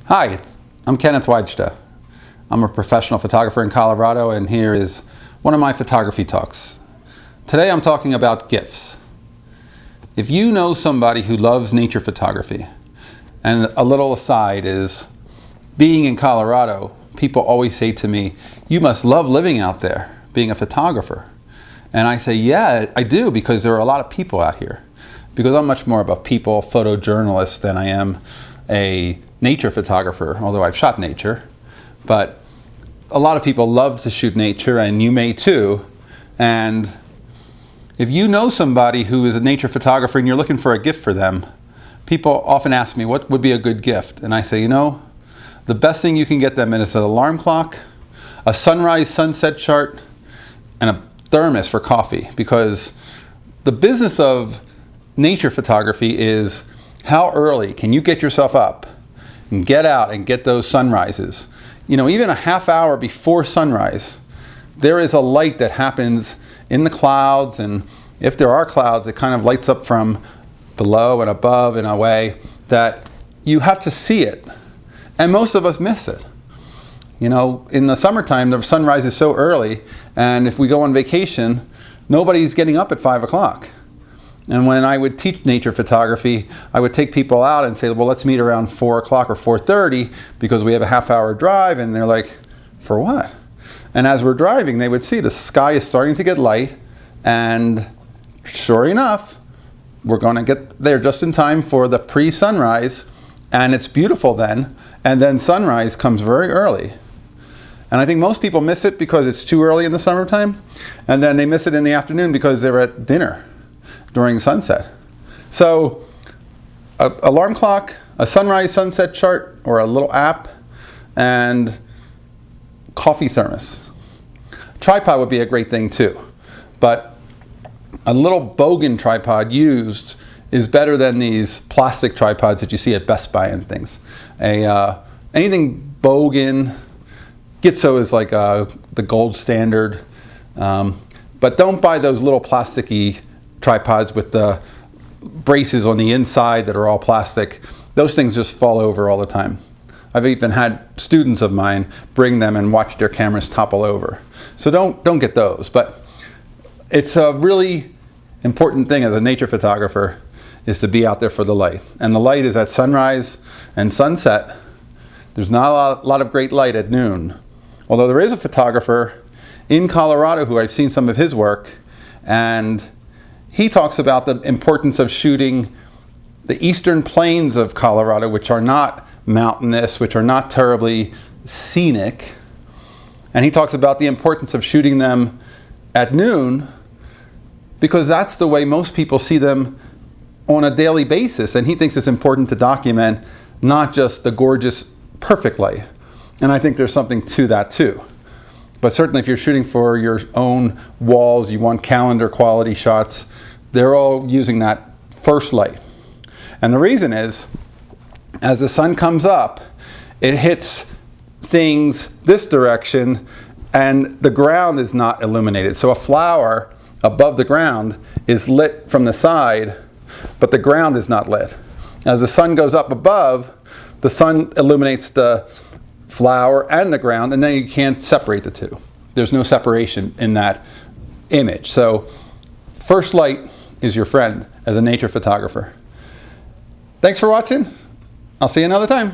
Hi, I'm Kenneth WAJDA. I'm a professional photographer in Colorado, and here is one of my photography talks. Today I'm talking about gifts. If you know somebody who loves nature photography, and a little aside is, being in Colorado, people always say to me, you must love living out there, being a photographer. And I say, yeah, I do, because there are a lot of people out here. Because I'm much more of a people photojournalist than I am a nature photographer, although I've shot nature. But a lot of people love to shoot nature, and you may too. And if you know somebody who is a nature photographer and you're looking for a gift for them, people often ask me, what would be a good gift? And I say, you know, the best thing you can get them is an alarm clock, a sunrise sunset chart, and a thermos for coffee. Because the business of nature photography is, how early can you get yourself up and get out and get those sunrises? You know, even a half hour before sunrise, there is a light that happens in the clouds, and if there are clouds, it kind of lights up from below and above in a way that you have to see it. And most of us miss it. You know, in the summertime, the sunrise is so early, and if we go on vacation, nobody's getting up at 5 o'clock. And when I would teach nature photography, I would take people out and say, well, let's meet around 4 o'clock or 4:30 because we have a half-hour drive. And they're like, for what? And as we're driving, they would see the sky is starting to get light. And sure enough, we're going to get there just in time for the pre-sunrise. And it's beautiful then. And then sunrise comes very early. And I think most people miss it because it's too early in the summertime. And then they miss it in the afternoon because they're at dinner during sunset. So an alarm clock, a sunrise sunset chart, or a little app, and coffee thermos. Tripod would be a great thing too, but a little Bogan tripod used is better than these plastic tripods that you see at Best Buy and things. Anything Bogan, Gitzo is like the gold standard, but don't buy those little plasticky tripods with the braces on the inside that are all plastic. Those things just fall over all the time. I've even had students of mine bring them and watch their cameras topple over. So don't get those. But it's a really important thing as a nature photographer is to be out there for the light. And the light is at sunrise and sunset. There's not a lot of great light at noon. Although there is a photographer in Colorado who I've seen some of his work, and he talks about the importance of shooting the eastern plains of Colorado, which are not mountainous, which are not terribly scenic. And he talks about the importance of shooting them at noon because that's the way most people see them on a daily basis. And he thinks it's important to document not just the gorgeous, perfect light. And I think there's something to that too. But certainly if you're shooting for your own walls, you want calendar quality shots, they're all using that first light. And the reason is, as the sun comes up, it hits things this direction and the ground is not illuminated. So a flower above the ground is lit from the side, but the ground is not lit. As the sun goes up above, the sun illuminates the flower and the ground, and then you can't separate the two. There's no separation in that image. So first light is your friend as a nature photographer. Thanks for watching. I'll see you another time.